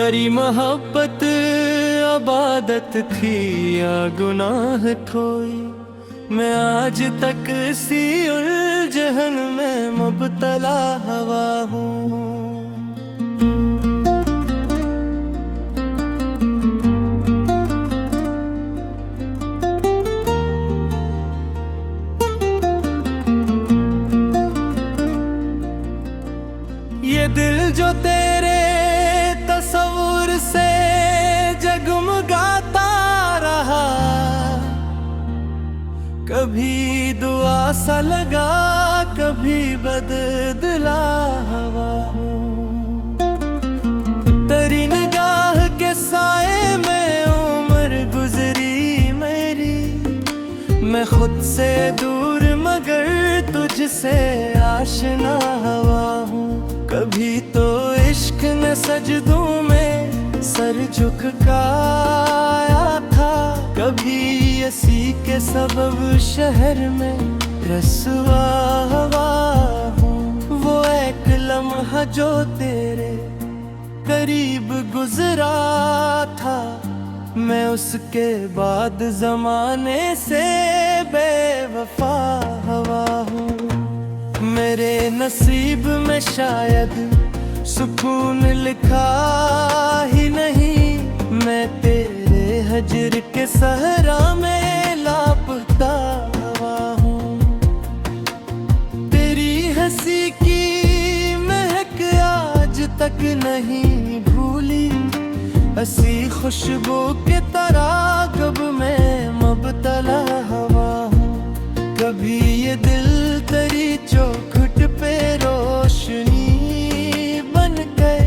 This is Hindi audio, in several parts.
तेरी मोहब्बत इबादत थी या गुनाह कोई, मैं आज तक इसी उलझन में मुब्तला हवा हूँ। ये दिल जो तेरे तस्वुर से जगमगाता रहा, कभी दुआ सा लगा कभी बददिला हवा हूँ। तेरी निगाह के साए में उम्र गुजरी मेरी, मैं खुद से दूर मगर तुझसे आशना हवा हूँ। कभी तो इश्क ने सजदों में सर झुकाया था, कभी इसी के सबब शहर में रसवा हवा हूँ। वो एक लम्हा जो तेरे करीब गुजरा था, मैं उसके बाद जमाने से बेवफा हवा हूँ। मेरे नसीब में शायद सुकून लिखा ही नहीं, मैं तेरे हजर के सहरा में लापता हवा हूँ। तेरी हंसी की महक आज तक नहीं भूली, हंसी खुशबू के तरागब में मुब्तला हवा हूँ। कभी ये दिल तेरी चौखट पे रोशनी बन गए,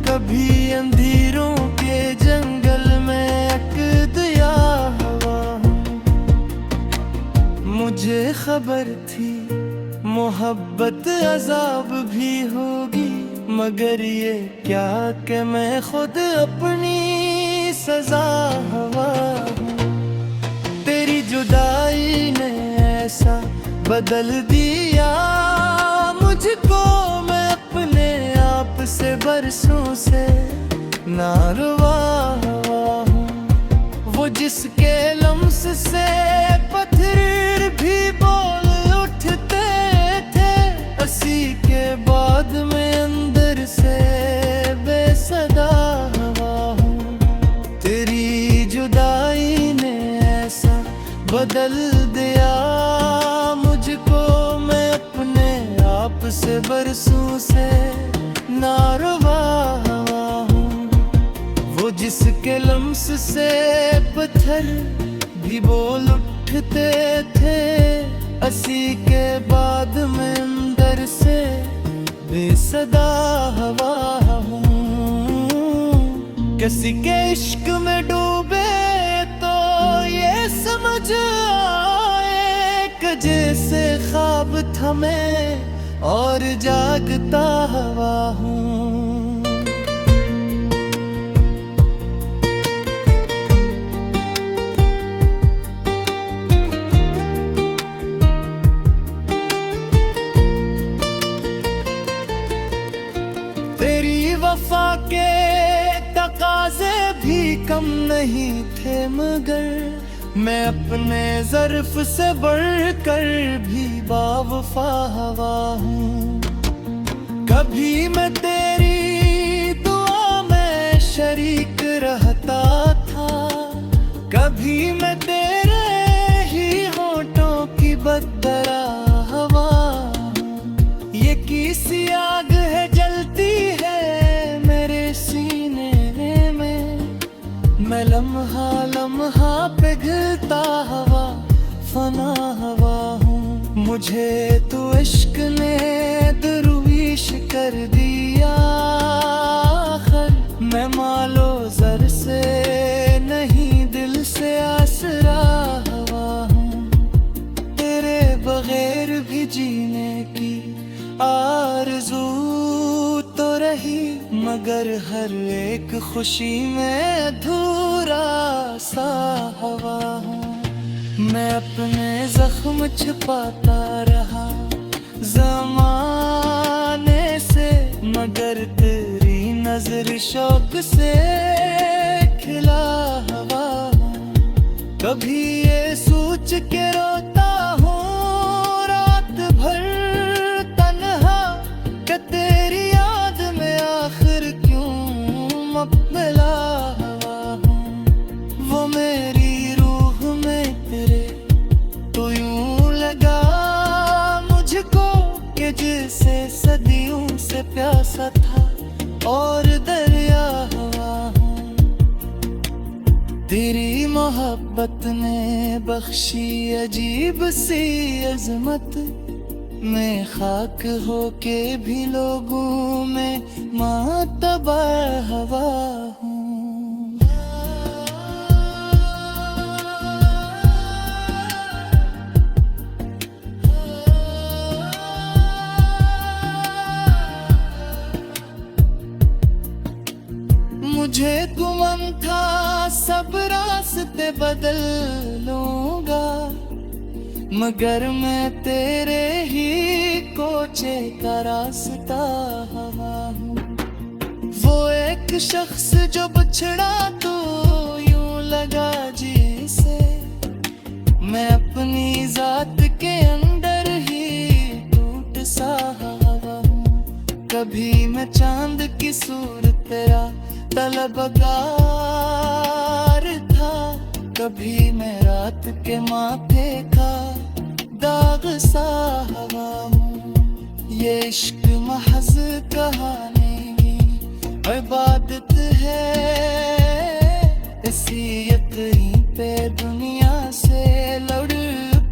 कभी अंधेरों के जंगल में एक दिया हवा हूँ। मुझे खबर थी मोहब्बत अजाब भी होगी, मगर ये क्या कि मैं खुद अपनी सजा हवा हूँ। तेरी जुदाई ने ऐसा बदल दिया मुझको, मैं अपने आप से बरसों से नारवा हवा हूँ। वो जिसके लम्स से पत्थर भी बोल उठते थे, उसी के बाद में अंदर से बेसदा हवा हूँ। तेरी जुदाई ने ऐसा बदल दिया मुझको, मैं अपने आप से बरसों से नारवा हवा हूँ। वो जिसके लम्स से पत्थर भी बोल उठते थे, उसी के बाद में अंदर से बेसदा हवा हूँ। किसी के इश्क में डूबे तो ये समझ आए कि जैसे ख्वाब थमे और जागता हवा हूँ। तेरी वफा के तकाजे भी कम नहीं थे, मगर मैं अपने ज़र्फ से बढ़कर भी बावफा हवा हूँ। कभी मैं तेरी दुआ में शरीक रहता था, कभी मैं तेरे ही होठों की बदरा हवा हूँ। ये किसी आग है जलती है मेरे सीने में, मैं लम्हा लम्हा पिघलता हवा फना हवा हूँ। मुझे तो इश्क ने दरवीश कर दिया आखिर, मैं मालो ज़र से नहीं दिल से आसरा हवा हूँ। तेरे बगैर भी जीने की आरज़ू तो रही, मगर हर एक खुशी में अधूरा सा हवा हूँ। मैं अपने जख्म छिपाता रहा ज़माने से, मगर तेरी नजर शौक से खिला हवा हूँ। कभी ये सोच के रोता हूँ रात भर तन्हा, कि तेरी याद में आखिर क्यों मबतला हवा हूँ। वो मेरी रूह में तेरे तो यूं लगा मुझको कि जैसे सदियों से प्यासा था और दरिया हवा हूँ। तेरी मोहब्बत ने बख्शी अजीब सी अजमत, मैं खाक होके भी लोगों में मातबा हवा हूँ। मुझे गुमन था सब रास्ते बदल लूंगा, मगर मैं तेरे ही कोचे का रास्ता हवा हूँ। वो एक शख्स जो बिछड़ा तो यूं लगा जिसे, मैं अपनी जात के अंदर ही टूट सा हवा हूँ। कभी मैं चांद की सूरत तेरा तलबगार था, कभी मैं रात के माथे का दाग सा हवा हूँ। ये इश्क महज कहानी इबादत है, इसी यकीन पे दुनिया से लड़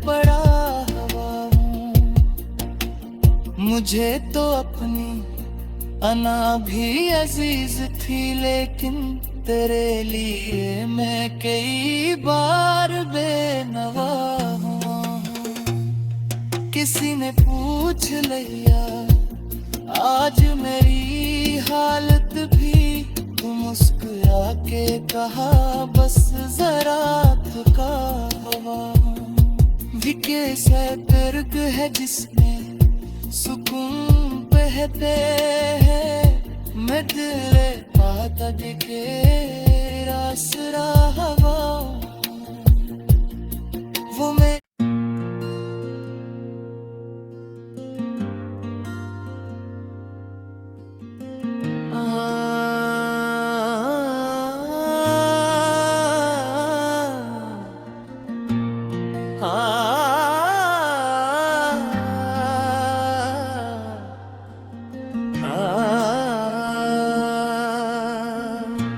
पड़ा हवा हूँ। मुझे तो अपनी अना भी अजीज थी, लेकिन तेरे लिए मैं कई बार बेनवा हूँ। किसी ने पूछ लिया आज मेरी हालत भी, तो मुस्कुरा के कहा बस जरा थका हवा हूँ। विकेसा दर्द है जिसमें सुकून बहते हैं, मैं दिल पाता दिखे रासरा हवा वो मैं।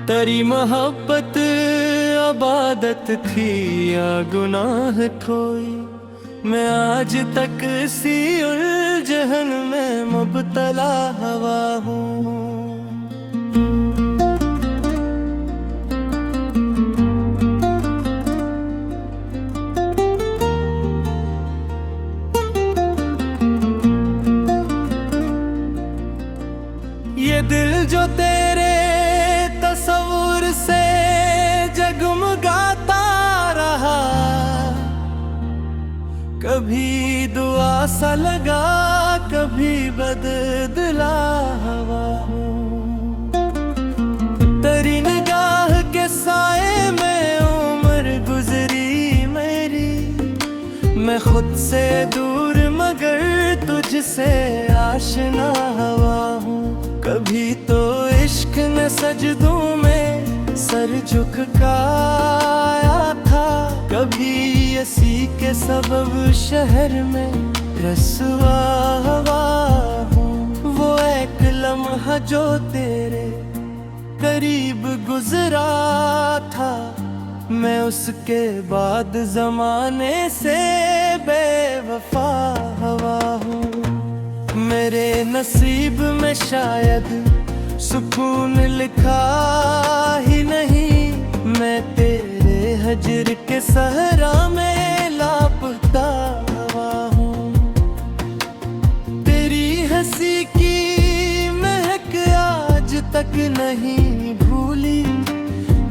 तेरी मोहब्बत अबादत थी या गुनाह कोई, मैं आज तक सी उलझन में मुबतला हवा हूँ। ये दिल जो तेरे तस्वुर से जगमगाता रहा, कभी दुआ सा लगा कभी बदला हवा हूँ। तेरी निगाह के साए में उम्र गुजरी मेरी, मैं खुद से दूर मगर तुझसे आशना हवा हूँ। कभी तो इश्क ने सजदों में सर झुकाया था, कभी इसी के सबब शहर में रसवा हवा हूँ। वो एक लम्हा जो तेरे करीब गुजरा था, मैं उसके बाद जमाने से बेवफा हवा हूँ। मेरे नसीब में शायद सुकून लिखा ही नहीं, मैं तेरे हजर के सहरा में लापता हवा हूँ। तेरी हंसी की महक आज तक नहीं भूली,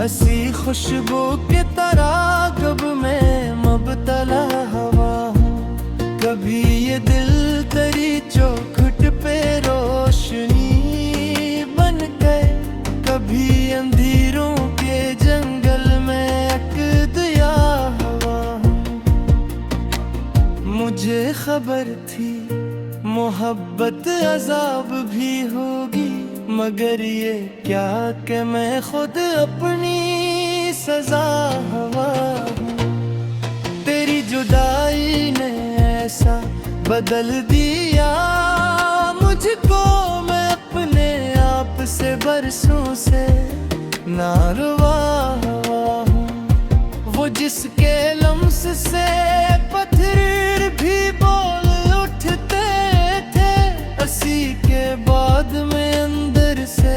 हंसी खुशबू के तरह कब मैं मुबतला हवा हूँ। कभी ये दिल तेरी चौखट पे रोशनी बन गए, मुझे खबर थी मोहब्बत अजाब भी होगी, मगर ये क्या कि मैं खुद अपनी सजा हवा हूँ। तेरी जुदाई ने ऐसा बदल दिया मुझको, मैं अपने आप से बरसों से नारवा हूँ। वो जिसके लम्स से पत्थर भी बोल उठते थे, उसी के बाद में अंदर से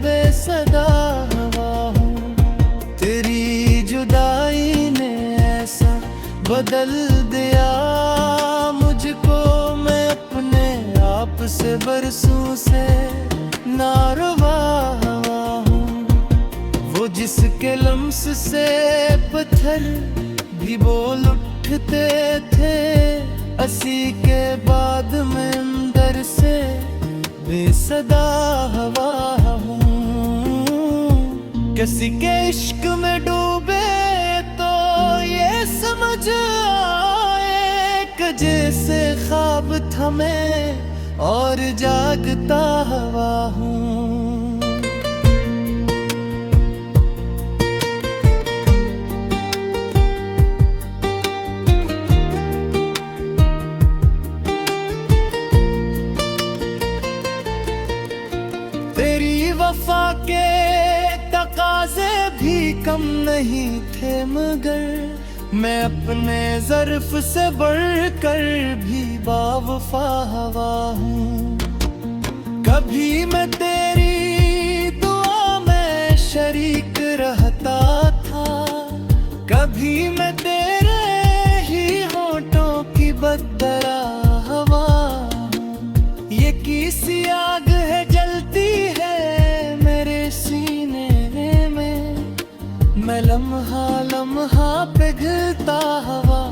बेसदा हवा हूँ। तेरी जुदाई ने ऐसा बदल दिया मुझको, मैं अपने आप से बरसों से नारवा हूँ। वो जिसके लम्स से पत्थर भी बोल उठते थे, उसी के बाद में अंदर से बेसदा हवा हूँ। किसी के इश्क में डूबे तो ये समझ आए कि जैसे ख्वाब था मैं और जागता हवा हूँ। तेरी वफा के तकाजे भी कम नहीं थे, मगर मैं अपने ज़र्फ से बढ़कर भी बावफा हवा हूँ। कभी मैं तेरी दुआ में शरीक रहता था, कभी मैं तेरे ही होठों की बदरा हवा हूँ। ये किसी आग है जलती है मेरे सीने में, मैं लम्हा लम्हा पिघलता हवा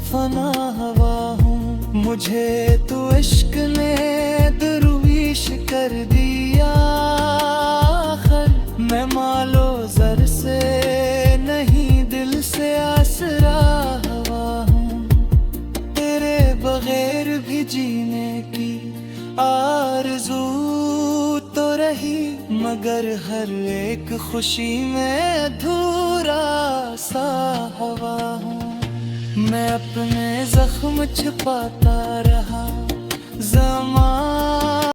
फना हवा हूँ। मुझे तो इश्क ने दरवीश कर दिया आखिर, मैं मालो जर से नहीं दिल से आसरा हवा हूँ। तेरे बगैर भी जीने की आरज़ू तो रही, मगर हर एक खुशी में अधूरा सा हवा हूँ। मैं अपने जख्म छुपाता रहा, ज़माना